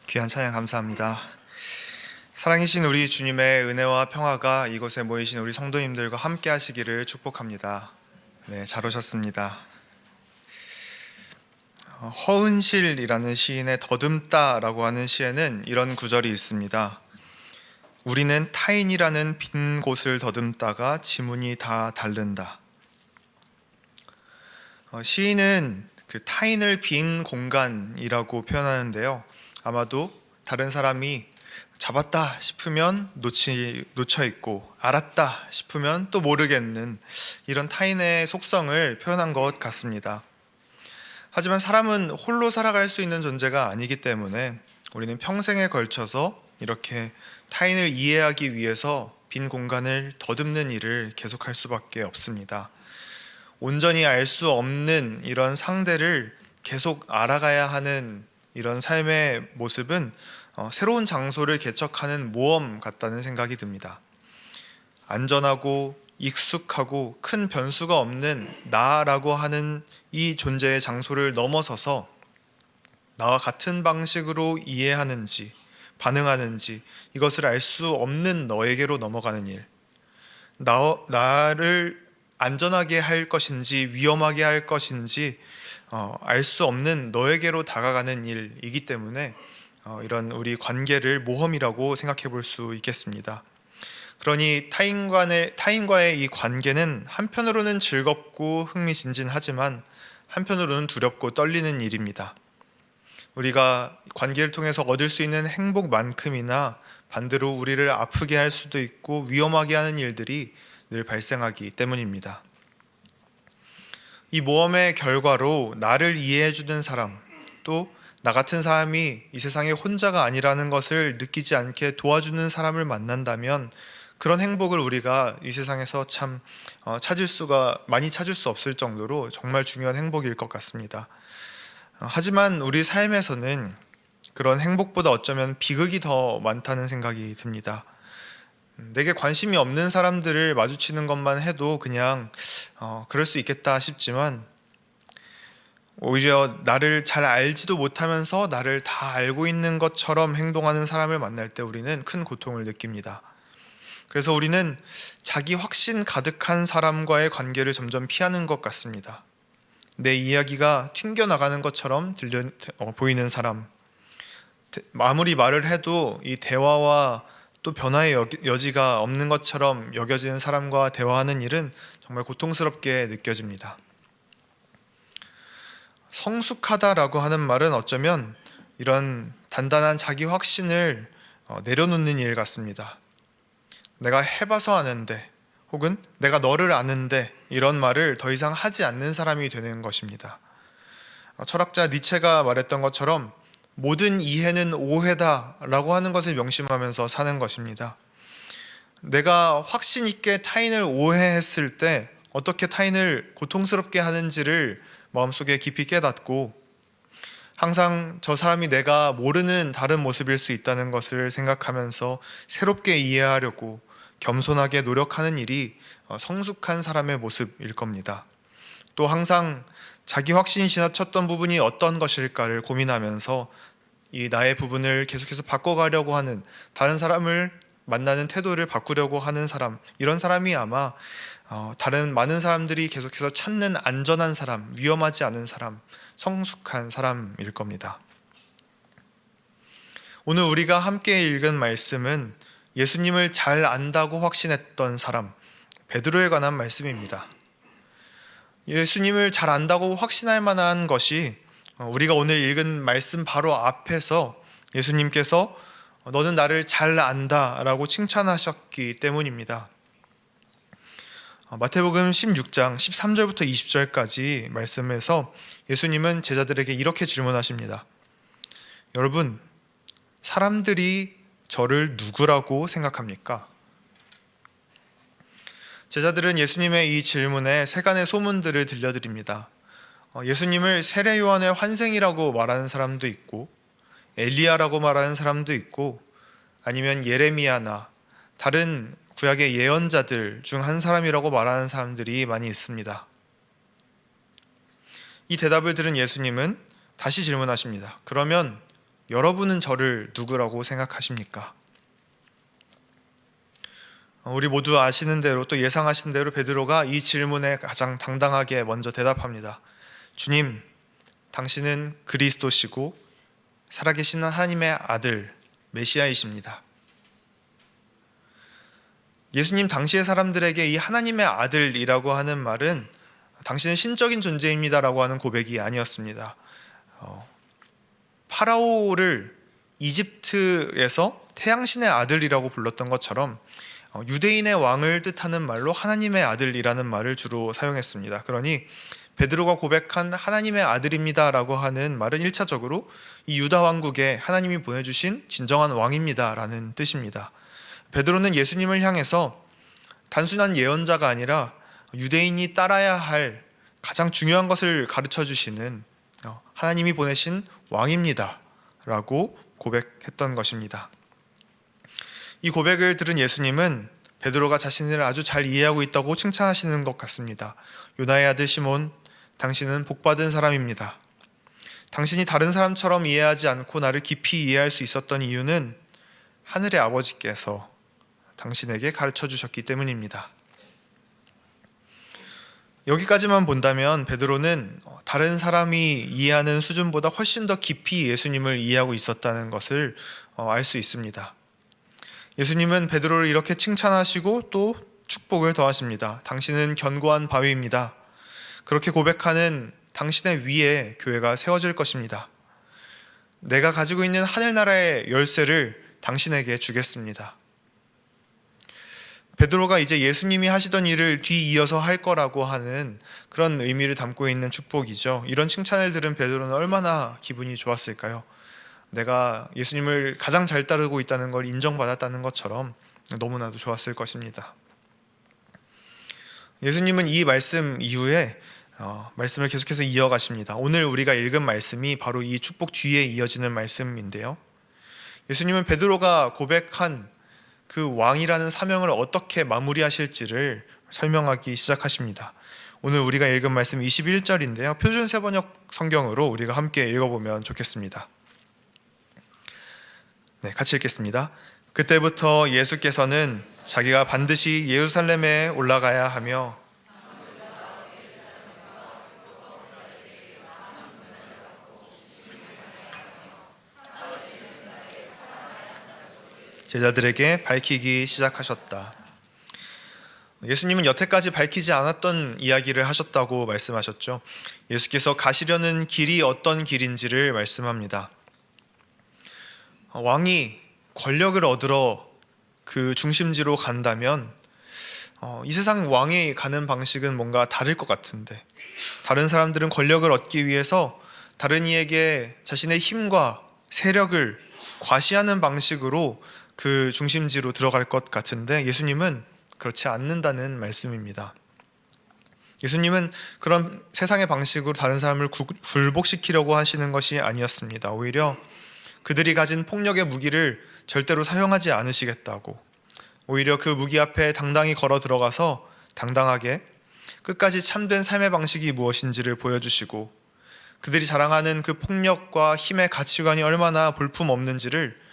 귀한 찬양 감사합니다. 사랑이신 우리 주님의 은혜와 평화가 이곳에 모이신 우리 성도님들과 함께 하시기를 축복합니다. 네, 잘 오셨습니다. 허은실이라는 시인의 더듬다라고 하는 시에는 이런 구절이 있습니다. 우리는 타인이라는 빈 곳을 더듬다가 지문이 다 닳는다. 시인은 그 타인을 빈 공간이라고 표현하는데요. 아마도 다른 사람이 잡았다 싶으면 놓쳐 있고 알았다 싶으면 또 모르겠는 이런 타인의 속성을 표현한 것 같습니다. 하지만 사람은 홀로 살아갈 수 있는 존재가 아니기 때문에 우리는 평생에 걸쳐서 이렇게 타인을 이해하기 위해서 빈 공간을 더듬는 일을 계속할 수밖에 없습니다. 온전히 알 수 없는 이런 상대를 계속 알아가야 하는 이런 삶의 모습은 새로운 장소를 개척하는 모험 같다는 생각이 듭니다. 안전하고 익숙하고 큰 변수가 없는 나라고 하는 이 존재의 장소를 넘어서서 나와 같은 방식으로 이해하는지 반응하는지 이것을 알 수 없는 너에게로 넘어가는 일, 나를 안전하게 할 것인지 위험하게 할 것인지 알 수 없는 너에게로 다가가는 일이기 때문에 이런 우리 관계를 모험이라고 생각해 볼 수 있겠습니다. 그러니 타인과의 이 관계는 한편으로는 즐겁고 흥미진진하지만 한편으로는 두렵고 떨리는 일입니다. 우리가 관계를 통해서 얻을 수 있는 행복만큼이나 반대로 우리를 아프게 할 수도 있고 위험하게 하는 일들이 늘 발생하기 때문입니다. 이 모험의 결과로 나를 이해해주는 사람, 또 나 같은 사람이 이 세상에 혼자가 아니라는 것을 느끼지 않게 도와주는 사람을 만난다면 그런 행복을 우리가 이 세상에서 참 많이 찾을 수 없을 정도로 정말 중요한 행복일 것 같습니다. 하지만 우리 삶에서는 그런 행복보다 어쩌면 비극이 더 많다는 생각이 듭니다. 내게 관심이 없는 사람들을 마주치는 것만 해도 그냥 그럴 수 있겠다 싶지만 오히려 나를 잘 알지도 못하면서 나를 다 알고 있는 것처럼 행동하는 사람을 만날 때 우리는 큰 고통을 느낍니다. 그래서 우리는 자기 확신 가득한 사람과의 관계를 점점 피하는 것 같습니다. 내 이야기가 튕겨나가는 것처럼 보이는 사람, 아무리 말을 해도 이 대화와 또 변화의 여지가 없는 것처럼 여겨지는 사람과 대화하는 일은 정말 고통스럽게 느껴집니다. 성숙하다라고 하는 말은 어쩌면 이런 단단한 자기 확신을 내려놓는 일 같습니다. 내가 해봐서 아는데 혹은 내가 너를 아는데 이런 말을 더 이상 하지 않는 사람이 되는 것입니다. 철학자 니체가 말했던 것처럼 모든 이해는 오해다라고 하는 것을 명심하면서 사는 것입니다. 내가 확신 있게 타인을 오해했을 때 어떻게 타인을 고통스럽게 하는지를 마음속에 깊이 깨닫고 항상 저 사람이 내가 모르는 다른 모습일 수 있다는 것을 생각하면서 새롭게 이해하려고 겸손하게 노력하는 일이 성숙한 사람의 모습일 겁니다. 또 항상 자기 확신이 지나쳤던 부분이 어떤 것일까를 고민하면서 이 나의 부분을 계속해서 바꿔가려고 하는, 다른 사람을 만나는 태도를 바꾸려고 하는 사람, 이런 사람이 아마 다른 많은 사람들이 계속해서 찾는 안전한 사람, 위험하지 않은 사람, 성숙한 사람일 겁니다. 오늘 우리가 함께 읽은 말씀은 예수님을 잘 안다고 확신했던 사람, 베드로에 관한 말씀입니다. 예수님을 잘 안다고 확신할 만한 것이 우리가 오늘 읽은 말씀 바로 앞에서 예수님께서 너는 나를 잘 안다 라고 칭찬하셨기 때문입니다. 마태복음 16장 13절부터 20절까지 말씀에서 예수님은 제자들에게 이렇게 질문하십니다. 여러분, 사람들이 저를 누구라고 생각합니까? 제자들은 예수님의 이 질문에 세간의 소문들을 들려드립니다. 예수님을 세례 요한의 환생이라고 말하는 사람도 있고 엘리야라고 말하는 사람도 있고 아니면 예레미야나 다른 구약의 예언자들 중 한 사람이라고 말하는 사람들이 많이 있습니다. 이 대답을 들은 예수님은 다시 질문하십니다. 그러면 여러분은 저를 누구라고 생각하십니까? 우리 모두 아시는 대로 또 예상하신 대로 베드로가 이 질문에 가장 당당하게 먼저 대답합니다. 주님, 당신은 그리스도시고 살아계신 하나님의 아들 메시아이십니다. 예수님 당시의 사람들에게 이 하나님의 아들이라고 하는 말은 당신은 신적인 존재입니다라고 하는 고백이 아니었습니다. 파라오를 이집트에서 태양신의 아들이라고 불렀던 것처럼 유대인의 왕을 뜻하는 말로 하나님의 아들이라는 말을 주로 사용했습니다. 그러니 베드로가 고백한 하나님의 아들입니다라고 하는 말은 1차적으로 이 유다 왕국에 하나님이 보내주신 진정한 왕입니다라는 뜻입니다. 베드로는 예수님을 향해서 단순한 예언자가 아니라 유대인이 따라야 할 가장 중요한 것을 가르쳐 주시는 하나님이 보내신 왕입니다 라고 고백했던 것입니다. 이 고백을 들은 예수님은 베드로가 자신을 아주 잘 이해하고 있다고 칭찬하시는 것 같습니다. 요나의 아들 시몬, 당신은 복받은 사람입니다. 당신이 다른 사람처럼 이해하지 않고 나를 깊이 이해할 수 있었던 이유는 하늘의 아버지께서 당신에게 가르쳐 주셨기 때문입니다. 여기까지만 본다면 베드로는 다른 사람이 이해하는 수준보다 훨씬 더 깊이 예수님을 이해하고 있었다는 것을 알 수 있습니다. 예수님은 베드로를 이렇게 칭찬하시고 또 축복을 더하십니다. 당신은 견고한 바위입니다. 그렇게 고백하는 당신의 위에 교회가 세워질 것입니다. 내가 가지고 있는 하늘나라의 열쇠를 당신에게 주겠습니다. 베드로가 이제 예수님이 하시던 일을 뒤이어서 할 거라고 하는 그런 의미를 담고 있는 축복이죠. 이런 칭찬을 들은 베드로는 얼마나 기분이 좋았을까요? 내가 예수님을 가장 잘 따르고 있다는 걸 인정받았다는 것처럼 너무나도 좋았을 것입니다. 예수님은 이 말씀 이후에 말씀을 계속해서 이어가십니다. 오늘 우리가 읽은 말씀이 바로 이 축복 뒤에 이어지는 말씀인데요. 예수님은 베드로가 고백한 그 왕이라는 사명을 어떻게 마무리하실지를 설명하기 시작하십니다. 오늘 우리가 읽은 말씀 21절인데요. 표준 세번역 성경으로 우리가 함께 읽어보면 좋겠습니다. 네, 같이 읽겠습니다. 그때부터 예수께서는 자기가 반드시 예루살렘에 올라가야 하며 제자들에게 밝히기 시작하셨다. 예수님은 여태까지 밝히지 않았던 이야기를 하셨다고 말씀하셨죠. 예수께서 가시려는 길이 어떤 길인지를 말씀합니다. 왕이 권력을 얻으러 그 중심지로 간다면 이 세상 왕이 가는 방식은 뭔가 다를 것 같은데, 다른 사람들은 권력을 얻기 위해서 다른 이에게 자신의 힘과 세력을 과시하는 방식으로 그 중심지로 들어갈 것 같은데 예수님은 그렇지 않는다는 말씀입니다. 예수님은 그런 세상의 방식으로 다른 사람을 굴복시키려고 하시는 것이 아니었습니다. 오히려 그들이 가진 폭력의 무기를 절대로 사용하지 않으시겠다고, 오히려 그 무기 앞에 당당히 걸어 들어가서 당당하게 끝까지 참된 삶의 방식이 무엇인지를 보여주시고, 그들이 자랑하는 그 폭력과 힘의 가치관이 얼마나 볼품없는지를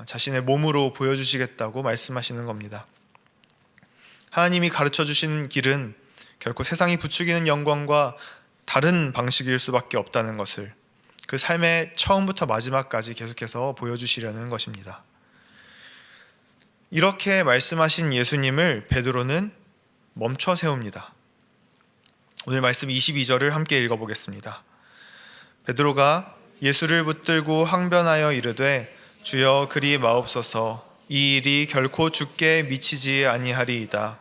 자신의 몸으로 보여주시겠다고 말씀하시는 겁니다. 하나님이 가르쳐 주신 길은 결코 세상이 부추기는 영광과 다른 방식일 수밖에 없다는 것을 그 삶의 처음부터 마지막까지 계속해서 보여주시려는 것입니다. 이렇게 말씀하신 예수님을 베드로는 멈춰 세웁니다. 오늘 말씀 22절을 함께 읽어보겠습니다. 베드로가 예수를 붙들고 항변하여 이르되 주여 그리 마옵소서, 이 일이 결코 주께 미치지 아니하리이다.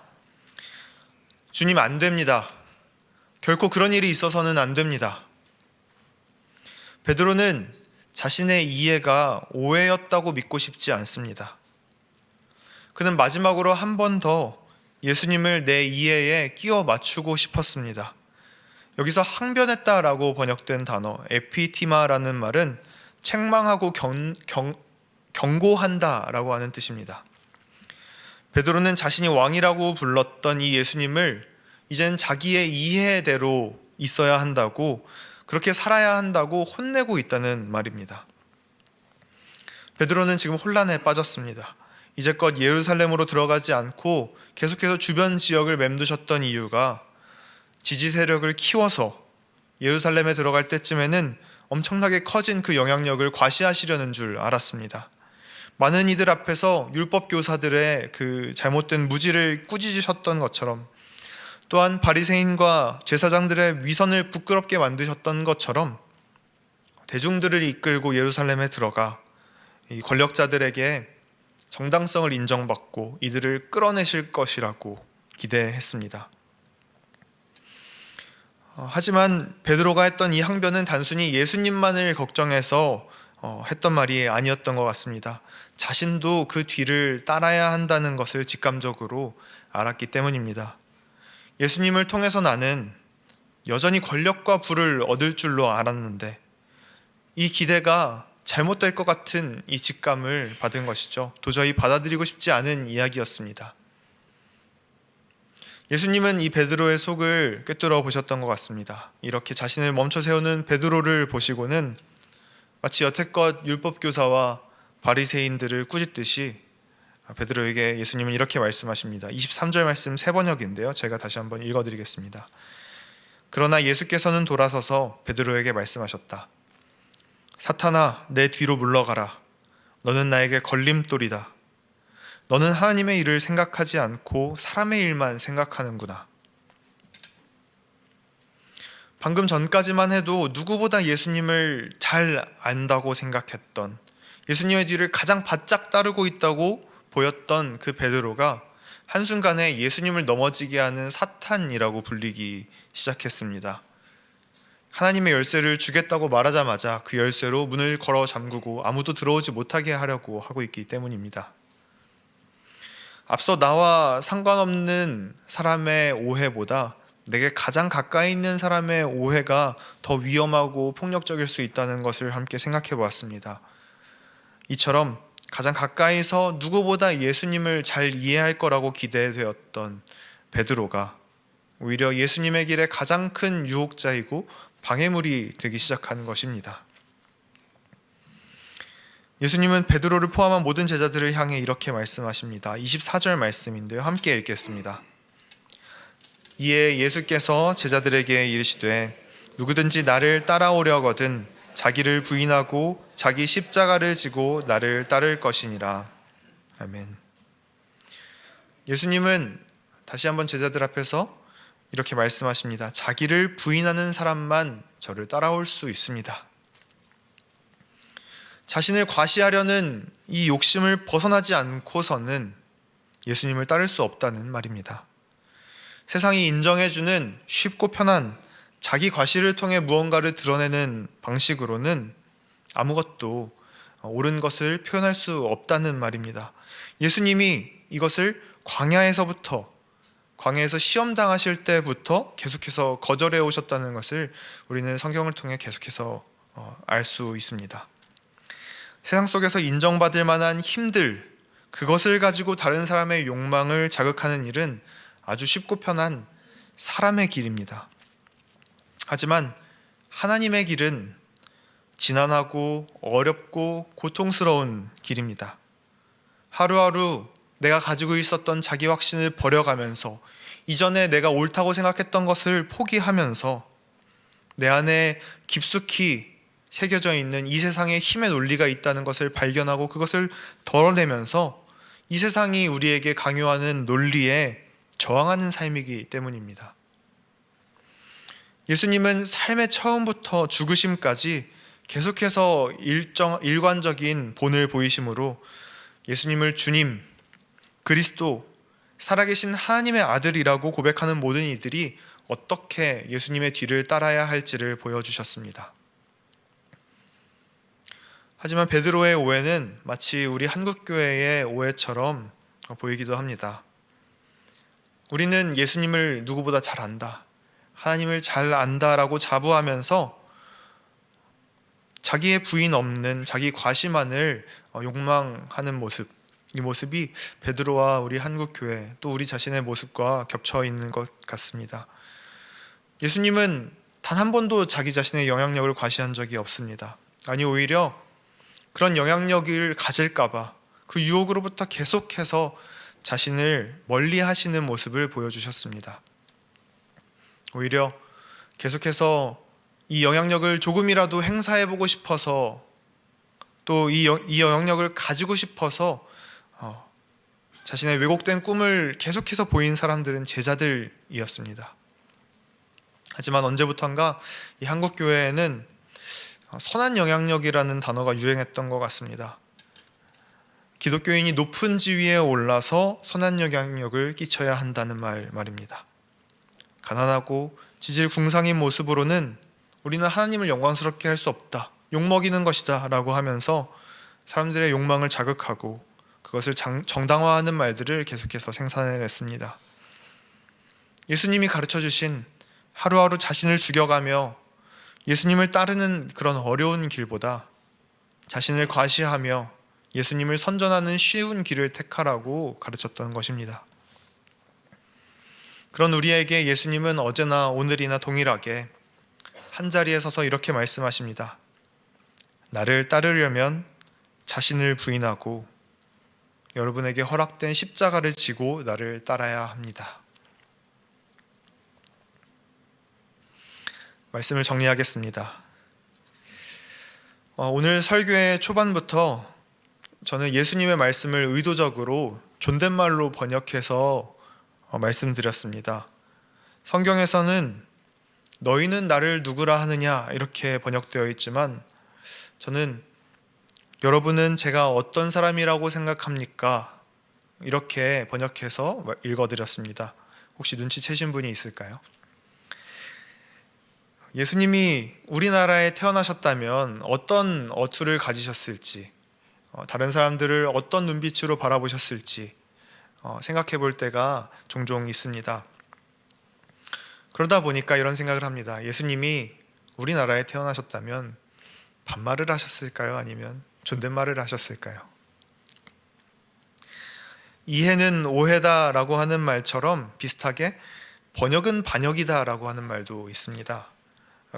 주님, 안 됩니다. 결코 그런 일이 있어서는 안 됩니다. 베드로는 자신의 이해가 오해였다고 믿고 싶지 않습니다. 그는 마지막으로 한 번 더 예수님을 내 이해에 끼워 맞추고 싶었습니다. 여기서 항변했다라고 번역된 단어 에피티마라는 말은 책망하고 경고한다라고 하는 뜻입니다. 베드로는 자신이 왕이라고 불렀던 이 예수님을 이젠 자기의 이해대로 있어야 한다고, 그렇게 살아야 한다고 혼내고 있다는 말입니다. 베드로는 지금 혼란에 빠졌습니다. 이제껏 예루살렘으로 들어가지 않고 계속해서 주변 지역을 맴도셨던 이유가 지지 세력을 키워서 예루살렘에 들어갈 때쯤에는 엄청나게 커진 그 영향력을 과시하시려는 줄 알았습니다. 많은 이들 앞에서 율법 교사들의 그 잘못된 무지를 꾸짖으셨던 것처럼, 또한 바리새인과 제사장들의 위선을 부끄럽게 만드셨던 것처럼 대중들을 이끌고 예루살렘에 들어가 이 권력자들에게 정당성을 인정받고 이들을 끌어내실 것이라고 기대했습니다. 하지만 베드로가 했던 이 항변은 단순히 예수님만을 걱정해서 했던 말이 아니었던 것 같습니다. 자신도 그 뒤를 따라야 한다는 것을 직감적으로 알았기 때문입니다. 예수님을 통해서 나는 여전히 권력과 부를 얻을 줄로 알았는데 이 기대가 잘못될 것 같은 이 직감을 받은 것이죠. 도저히 받아들이고 싶지 않은 이야기였습니다. 예수님은 이 베드로의 속을 꿰뚫어 보셨던 것 같습니다. 이렇게 자신을 멈춰 세우는 베드로를 보시고는 마치 여태껏 율법교사와 바리새인들을 꾸짖듯이 베드로에게 예수님은 이렇게 말씀하십니다. 23절 말씀 3번역인데요. 제가 다시 한번 읽어드리겠습니다. 그러나 예수께서는 돌아서서 베드로에게 말씀하셨다. 사탄아, 내 뒤로 물러가라. 너는 나에게 걸림돌이다. 너는 하나님의 일을 생각하지 않고 사람의 일만 생각하는구나. 방금 전까지만 해도 누구보다 예수님을 잘 안다고 생각했던, 예수님의 뒤를 가장 바짝 따르고 있다고 보였던 그 베드로가 한순간에 예수님을 넘어지게 하는 사탄이라고 불리기 시작했습니다. 하나님의 열쇠를 주겠다고 말하자마자 그 열쇠로 문을 걸어 잠그고 아무도 들어오지 못하게 하려고 하고 있기 때문입니다. 앞서 나와 상관없는 사람의 오해보다 내게 가장 가까이 있는 사람의 오해가 더 위험하고 폭력적일 수 있다는 것을 함께 생각해 보았습니다. 이처럼 가장 가까이서 누구보다 예수님을 잘 이해할 거라고 기대되었던 베드로가 오히려 예수님의 길에 가장 큰 유혹자이고 방해물이 되기 시작한 것입니다. 예수님은 베드로를 포함한 모든 제자들을 향해 이렇게 말씀하십니다. 24절 말씀인데요. 함께 읽겠습니다. 이에 예수께서 제자들에게 이르시되 누구든지 나를 따라오려거든 자기를 부인하고 자기 십자가를 지고 나를 따를 것이니라. 아멘. 예수님은 다시 한번 제자들 앞에서 이렇게 말씀하십니다. 자기를 부인하는 사람만 저를 따라올 수 있습니다. 자신을 과시하려는 이 욕심을 벗어나지 않고서는 예수님을 따를 수 없다는 말입니다. 세상이 인정해주는 쉽고 편한 자기 과시를 통해 무언가를 드러내는 방식으로는 아무것도 옳은 것을 표현할 수 없다는 말입니다. 예수님이 이것을 광야에서 시험 당하실 때부터 계속해서 거절해 오셨다는 것을 우리는 성경을 통해 계속해서 알 수 있습니다. 세상 속에서 인정받을 만한 힘들, 그것을 가지고 다른 사람의 욕망을 자극하는 일은 아주 쉽고 편한 사람의 길입니다. 하지만 하나님의 길은 지난하고 어렵고 고통스러운 길입니다. 하루하루 내가 가지고 있었던 자기 확신을 버려가면서 이전에 내가 옳다고 생각했던 것을 포기하면서 내 안에 깊숙이 새겨져 있는 이 세상에 힘의 논리가 있다는 것을 발견하고 그것을 덜어내면서 이 세상이 우리에게 강요하는 논리에 저항하는 삶이기 때문입니다. 예수님은 삶의 처음부터 죽으심까지 계속해서 일관적인 본을 보이심으로 예수님을 주님, 그리스도, 살아계신 하나님의 아들이라고 고백하는 모든 이들이 어떻게 예수님의 뒤를 따라야 할지를 보여주셨습니다. 하지만 베드로의 오해는 마치 우리 한국교회의 오해처럼 보이기도 합니다. 우리는 예수님을 누구보다 잘 안다, 하나님을 잘 안다라고 자부하면서 자기의 부인 없는 자기 과시만을 욕망하는 모습, 이 모습이 베드로와 우리 한국교회 또 우리 자신의 모습과 겹쳐 있는 것 같습니다. 예수님은 단 한 번도 자기 자신의 영향력을 과시한 적이 없습니다. 아니 오히려 그런 영향력을 가질까봐 그 유혹으로부터 계속해서 자신을 멀리 하시는 모습을 보여주셨습니다. 오히려 계속해서 이 영향력을 조금이라도 행사해보고 싶어서 또 이 영향력을 가지고 싶어서 자신의 왜곡된 꿈을 계속해서 보인 사람들은 제자들이었습니다. 하지만 언제부턴가 이 한국 교회에는 선한 영향력이라는 단어가 유행했던 것 같습니다. 기독교인이 높은 지위에 올라서 선한 영향력을 끼쳐야 한다는 말입니다. 가난하고 지질궁상인 모습으로는 우리는 하나님을 영광스럽게 할 수 없다, 욕먹이는 것이다 라고 하면서 사람들의 욕망을 자극하고 그것을 정당화하는 말들을 계속해서 생산해냈습니다. 예수님이 가르쳐주신 하루하루 자신을 죽여가며 예수님을 따르는 그런 어려운 길보다 자신을 과시하며 예수님을 선전하는 쉬운 길을 택하라고 가르쳤던 것입니다. 그런 우리에게 예수님은 어제나 오늘이나 동일하게 한자리에 서서 이렇게 말씀하십니다. 나를 따르려면 자신을 부인하고 여러분에게 허락된 십자가를 지고 나를 따라야 합니다. 말씀을 정리하겠습니다. 오늘 설교의 초반부터 저는 예수님의 말씀을 의도적으로 존댓말로 번역해서 말씀드렸습니다. 성경에서는 너희는 나를 누구라 하느냐 이렇게 번역되어 있지만 저는 여러분은 제가 어떤 사람이라고 생각합니까? 이렇게 번역해서 읽어드렸습니다. 혹시 눈치채신 분이 있을까요? 예수님이 우리나라에 태어나셨다면 어떤 어투를 가지셨을지, 다른 사람들을 어떤 눈빛으로 바라보셨을지 생각해 볼 때가 종종 있습니다. 그러다 보니까 이런 생각을 합니다. 예수님이 우리나라에 태어나셨다면 반말을 하셨을까요? 아니면 존댓말을 하셨을까요? 이해는 오해다 라고 하는 말처럼 비슷하게 번역은 반역이다 라고 하는 말도 있습니다.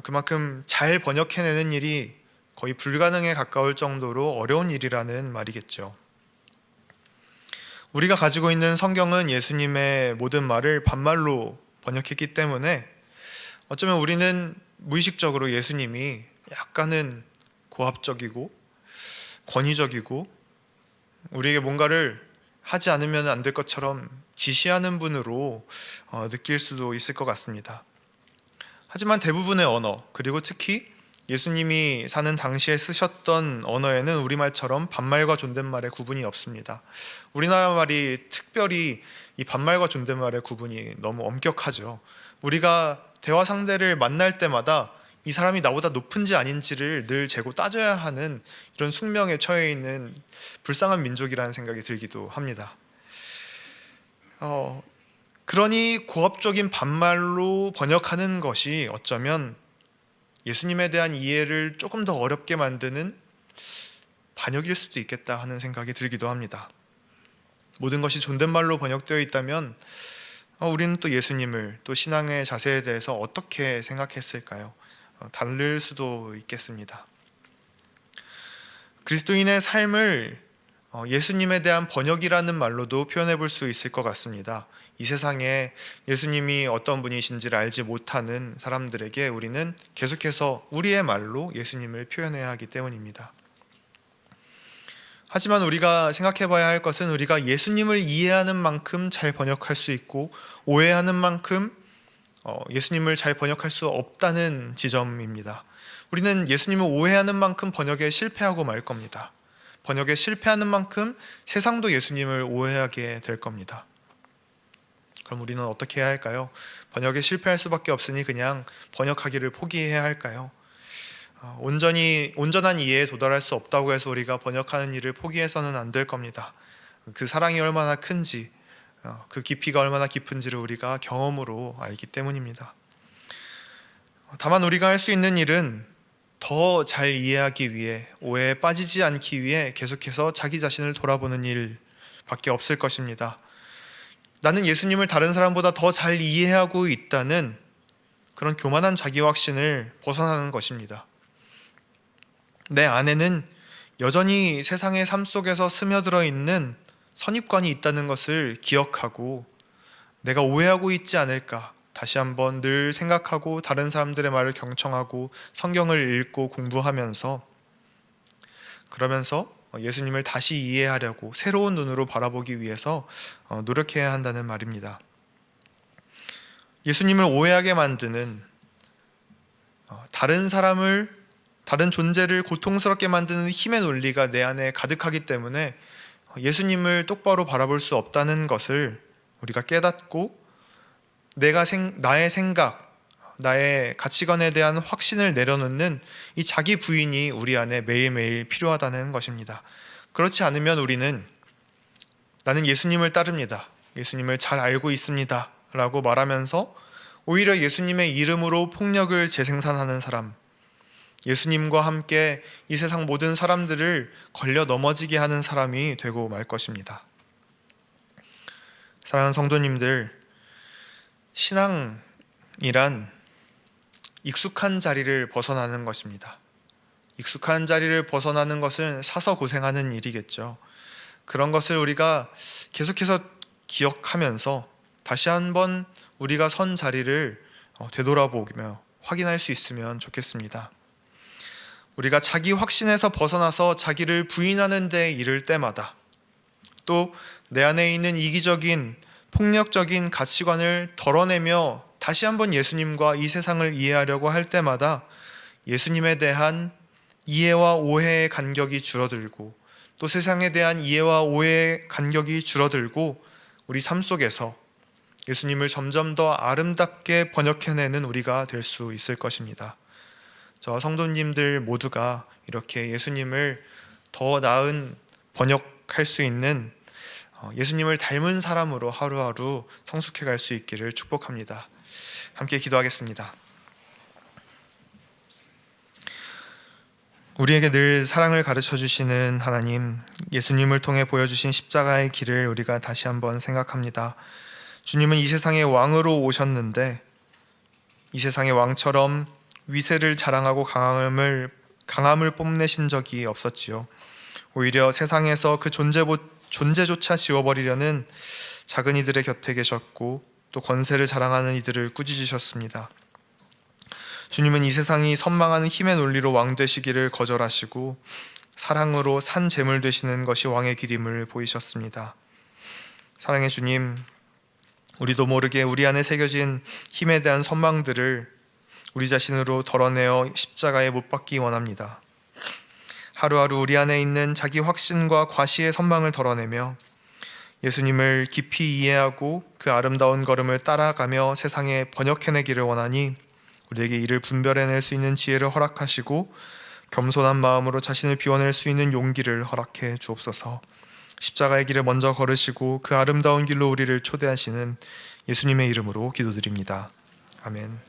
그만큼 잘 번역해내는 일이 거의 불가능에 가까울 정도로 어려운 일이라는 말이겠죠. 우리가 가지고 있는 성경은 예수님의 모든 말을 반말로 번역했기 때문에 어쩌면 우리는 무의식적으로 예수님이 약간은 고압적이고 권위적이고 우리에게 뭔가를 하지 않으면 안 될 것처럼 지시하는 분으로 느낄 수도 있을 것 같습니다. 하지만 대부분의 언어, 그리고 특히 예수님이 사는 당시에 쓰셨던 언어에는 우리말처럼 반말과 존댓말의 구분이 없습니다. 우리나라 말이 특별히 이 반말과 존댓말의 구분이 너무 엄격하죠. 우리가 대화 상대를 만날 때마다 이 사람이 나보다 높은지 아닌지를 늘 재고 따져야 하는 이런 숙명에 처해 있는 불쌍한 민족이라는 생각이 들기도 합니다. 그러니 고압적인 반말로 번역하는 것이 어쩌면 예수님에 대한 이해를 조금 더 어렵게 만드는 반역일 수도 있겠다 하는 생각이 들기도 합니다. 모든 것이 존댓말로 번역되어 있다면 우리는 또 예수님을, 또 신앙의 자세에 대해서 어떻게 생각했을까요? 다를 수도 있겠습니다. 그리스도인의 삶을 예수님에 대한 번역이라는 말로도 표현해 볼 수 있을 것 같습니다. 이 세상에 예수님이 어떤 분이신지를 알지 못하는 사람들에게 우리는 계속해서 우리의 말로 예수님을 표현해야 하기 때문입니다. 하지만 우리가 생각해 봐야 할 것은 우리가 예수님을 이해하는 만큼 잘 번역할 수 있고 오해하는 만큼 예수님을 잘 번역할 수 없다는 지점입니다. 우리는 예수님을 오해하는 만큼 번역에 실패하고 말 겁니다. 번역에 실패하는 만큼 세상도 예수님을 오해하게 될 겁니다. 그럼 우리는 어떻게 해야 할까요? 번역에 실패할 수밖에 없으니 그냥 번역하기를 포기해야 할까요? 온전한 이해에 도달할 수 없다고 해서 우리가 번역하는 일을 포기해서는 안 될 겁니다. 그 사랑이 얼마나 큰지, 그 깊이가 얼마나 깊은지를 우리가 경험으로 알기 때문입니다. 다만 우리가 할 수 있는 일은 더 잘 이해하기 위해, 오해에 빠지지 않기 위해 계속해서 자기 자신을 돌아보는 일밖에 없을 것입니다. 나는 예수님을 다른 사람보다 더 잘 이해하고 있다는 그런 교만한 자기 확신을 벗어나는 것입니다. 내 안에는 여전히 세상의 삶 속에서 스며들어 있는 선입관이 있다는 것을 기억하고 내가 오해하고 있지 않을까 다시 한번 늘 생각하고 다른 사람들의 말을 경청하고 성경을 읽고 공부하면서 그러면서 예수님을 다시 이해하려고 새로운 눈으로 바라보기 위해서 노력해야 한다는 말입니다. 예수님을 오해하게 만드는 다른 존재를 고통스럽게 만드는 힘의 논리가 내 안에 가득하기 때문에 예수님을 똑바로 바라볼 수 없다는 것을 우리가 깨닫고 나의 생각, 나의 가치관에 대한 확신을 내려놓는 이 자기 부인이 우리 안에 매일매일 필요하다는 것입니다. 그렇지 않으면 우리는 나는 예수님을 따릅니다. 예수님을 잘 알고 있습니다. 라고 말하면서 오히려 예수님의 이름으로 폭력을 재생산하는 사람, 예수님과 함께 이 세상 모든 사람들을 걸려 넘어지게 하는 사람이 되고 말 것입니다. 사랑하는 성도님들, 신앙이란 익숙한 자리를 벗어나는 것입니다. 익숙한 자리를 벗어나는 것은 사서 고생하는 일이겠죠. 그런 것을 우리가 계속해서 기억하면서 다시 한번 우리가 선 자리를 되돌아보며 확인할 수 있으면 좋겠습니다. 우리가 자기 확신에서 벗어나서 자기를 부인하는 데 이를 때마다 또 내 안에 있는 이기적인 폭력적인 가치관을 덜어내며 다시 한번 예수님과 이 세상을 이해하려고 할 때마다 예수님에 대한 이해와 오해의 간격이 줄어들고 또 세상에 대한 이해와 오해의 간격이 줄어들고 우리 삶 속에서 예수님을 점점 더 아름답게 번역해내는 우리가 될 수 있을 것입니다. 저 성도님들 모두가 이렇게 예수님을 더 나은 번역할 수 있는 예수님을 닮은 사람으로 하루하루 성숙해 갈 수 있기를 축복합니다. 함께 기도하겠습니다. 우리에게 늘 사랑을 가르쳐 주시는 하나님, 예수님을 통해 보여주신 십자가의 길을 우리가 다시 한번 생각합니다. 주님은 이 세상의 왕으로 오셨는데 이 세상의 왕처럼 위세를 자랑하고 강함을 뽐내신 적이 없었지요. 오히려 세상에서 그 존재조차 지워버리려는 작은 이들의 곁에 계셨고 또 권세를 자랑하는 이들을 꾸짖으셨습니다. 주님은 이 세상이 선망하는 힘의 논리로 왕 되시기를 거절하시고 사랑으로 산 재물 되시는 것이 왕의 길임을 보이셨습니다. 사랑의 주님, 우리도 모르게 우리 안에 새겨진 힘에 대한 선망들을 우리 자신으로 덜어내어 십자가에 못 박기 원합니다. 하루하루 우리 안에 있는 자기 확신과 과시의 선망을 덜어내며 예수님을 깊이 이해하고 그 아름다운 걸음을 따라가며 세상에 번역해내기를 원하니 우리에게 이를 분별해낼 수 있는 지혜를 허락하시고 겸손한 마음으로 자신을 비워낼 수 있는 용기를 허락해 주옵소서. 십자가의 길을 먼저 걸으시고 그 아름다운 길로 우리를 초대하시는 예수님의 이름으로 기도드립니다. 아멘.